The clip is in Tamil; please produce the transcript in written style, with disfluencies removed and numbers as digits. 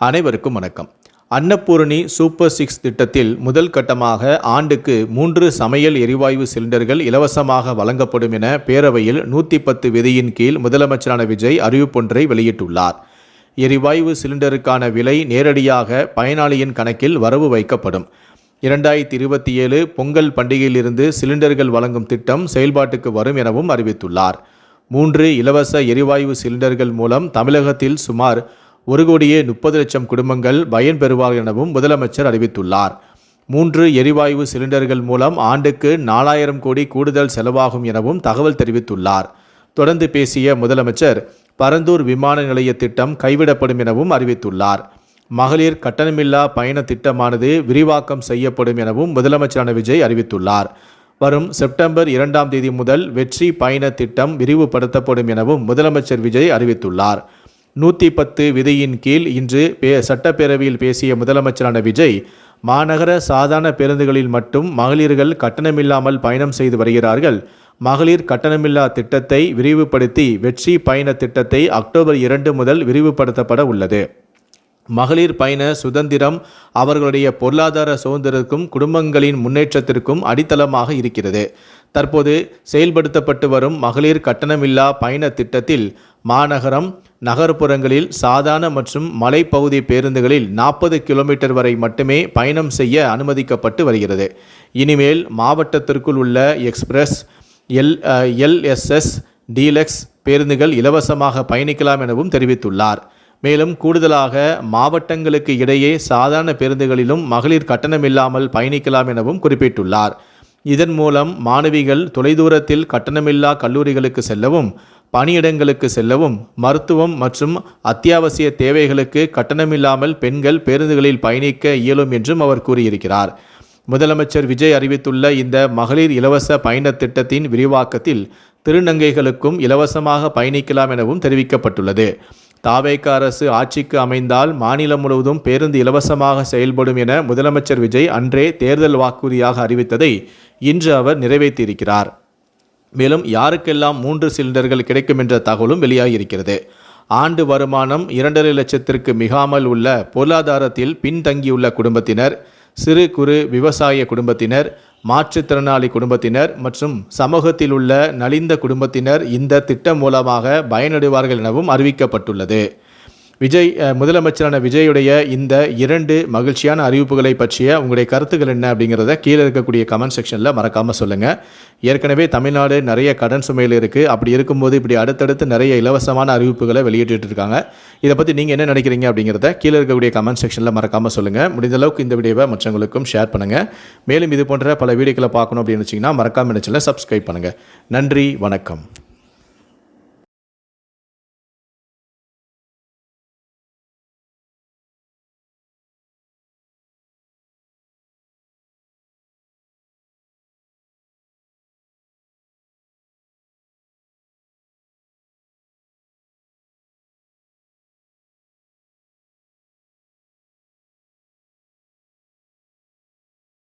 அனைவருக்கும் வணக்கம். அன்னபூரணி சூப்பர் 6 திட்டத்தில் முதல் கட்டமாக ஆண்டுக்கு 3 சமையல் எரிவாயு சிலிண்டர்கள் இலவசமாக வழங்கப்படும் என பேரவையில் 110 விதியின் கீழ் முதலமைச்சரான விஜய் அறிவிப்பொன்றை வெளியிட்டுள்ளார். எரிவாயு சிலிண்டருக்கான விலை நேரடியாக பயனாளியின் கணக்கில் வரவு வைக்கப்படும். 2027 பொங்கல் பண்டிகையிலிருந்து சிலிண்டர்கள் வழங்கும் திட்டம் செயல்பாட்டுக்கு வரும் எனவும் அறிவித்துள்ளார். 3 இலவச எரிவாயு சிலிண்டர்கள் மூலம் தமிழகத்தில் சுமார் 1,30,00,000 குடும்பங்கள் பயன்பெறுவார்கள் எனவும் முதலமைச்சர் அறிவித்துள்ளார். 3 எரிவாயு சிலிண்டர்கள் மூலம் ஆண்டுக்கு 4,000 கோடி கூடுதல் செலவாகும் எனவும் தகவல் தெரிவித்துள்ளார். தொடர்ந்து பேசிய முதலமைச்சர் பரந்தூர் விமான நிலைய திட்டம் கைவிடப்படும் எனவும் அறிவித்துள்ளார். மகளிர் கட்டணமில்லா பயண திட்டமானது விரிவாக்கம் செய்யப்படும் எனவும் முதலமைச்சரான விஜய் அறிவித்துள்ளார். வரும் செப்டம்பர் 2ஆம் தேதி முதல் வெற்றி பயண திட்டம் விரிவுபடுத்தப்படும் எனவும் முதலமைச்சர் விஜய் அறிவித்துள்ளார். 110 விதியின் கீழ் இன்று சட்டப்பேரவையில் பேசிய முதலமைச்சரான விஜய், மாநகர சாதாரண பேருந்துகளில் மட்டும் மகளிர்கள் கட்டணமில்லாமல் பயணம் செய்து வருகிறார்கள். மகளிர் கட்டணமில்லா திட்டத்தை விரிவுபடுத்தி வெற்றி பயண திட்டத்தை அக்டோபர் 2 முதல் விரிவுபடுத்தப்பட உள்ளது. மகளிர் பயண சுதந்திரம் அவர்களுடைய பொருளாதார சுதந்திரத்திற்கும் குடும்பங்களின் முன்னேற்றத்திற்கும் அடித்தளமாக இருக்கிறது. தற்போது செயல்படுத்தப்பட்டு வரும் மகளிர் கட்டணமில்லா பயண திட்டத்தில் மாநகரம், நகர்ப்புறங்களில் சாதாரண மற்றும் மலைப்பகுதி பேருந்துகளில் 40 கிலோமீட்டர் வரை மட்டுமே பயணம் செய்ய அனுமதிக்கப்பட்டு வருகிறது. இனிமேல் மாவட்டத்திற்குள் உள்ள எக்ஸ்பிரஸ், LSS, டீலக்ஸ் பேருந்துகள் இலவசமாக பயணிக்கலாம் எனவும் தெரிவித்துள்ளார். மேலும் கூடுதலாக மாவட்டங்களுக்கு இடையே சாதாரண பேருந்துகளிலும் மகளிர் கட்டணமில்லாமல் பயணிக்கலாம் எனவும் குறிப்பிட்டுள்ளார். இதன் மூலம் மாணவிகள் தொலைதூரத்தில் கட்டணமில்லா கல்லூரிகளுக்கு செல்லவும், பணியிடங்களுக்கு செல்லவும், மருத்துவம் மற்றும் அத்தியாவசிய தேவைகளுக்கு கட்டணமில்லாமல் பெண்கள் பேருந்துகளில் பயணிக்க இயலும் என்றும் அவர் கூறியிருக்கிறார். முதலமைச்சர் விஜய் அறிவித்துள்ள இந்த மகளிர் இலவச பயண திட்டத்தின் விரிவாக்கத்தில் திருநங்கைகளுக்கும் இலவசமாக பயணிக்கலாம் எனவும் தெரிவிக்கப்பட்டுள்ளது. தாவேக அரசு ஆட்சிக்கு அமைந்தால் மாநிலம் முழுவதும் பேருந்து இலவசமாக செயல்படும் என முதலமைச்சர் விஜய் அன்றே தேர்தல் வாக்குறுதியாக அறிவித்ததை இன்று அவர் நிறைவேற்றியிருக்கிறார். மேலும் யாருக்கெல்லாம் 3 சிலிண்டர்கள் கிடைக்கும் என்ற தகவலும் வெளியாகியிருக்கிறது. ஆண்டு வருமானம் 2,5 லட்சத்திற்கு மிகாமல் உள்ள பொருளாதாரத்தில் பின்தங்கியுள்ள குடும்பத்தினர், சிறு குறு விவசாய குடும்பத்தினர், மாற்றுத்திறனாளி குடும்பத்தினர் மற்றும் சமூகத்தில் உள்ள நலிந்த குடும்பத்தினர் இந்த திட்டம் மூலமாக பயனடைவார்கள் எனவும் அறிவிக்கப்பட்டுள்ளது. முதலமைச்சரான விஜயுடைய இந்த 2 மகிழ்ச்சியான அறிவிப்புகளை பற்றிய உங்களுடைய கருத்துக்கள் என்ன அப்படிங்கிறத கீழே இருக்கக்கூடிய கமெண்ட் செக்ஷனில் மறக்காமல் சொல்லுங்கள். ஏற்கனவே தமிழ்நாடு நிறைய கடன் சுமையில் இருக்குது. அப்படி இருக்கும்போது இப்படி அடுத்தடுத்து நிறைய இலவசமான அறிவிப்புகளை வெளியிட்டு இருக்காங்க. இதை பற்றி நீங்கள் என்ன நினைக்கிறீங்க அப்படிங்கிறத கீழே இருக்கக்கூடிய கமெண்ட் செக்ஷனில் மறக்காமல் சொல்லுங்கள். முடிந்த அளவுக்கு இந்த வீடியோவை மற்றவங்களுக்கும் ஷேர் பண்ணுங்கள். மேலும் இது போன்ற பல வீடியோக்களை பார்க்கணும் அப்படின்னு நினச்சிங்கன்னா மறக்காமல் சேனலை சப்ஸ்கிரைப் பண்ணுங்கள். நன்றி, வணக்கம்.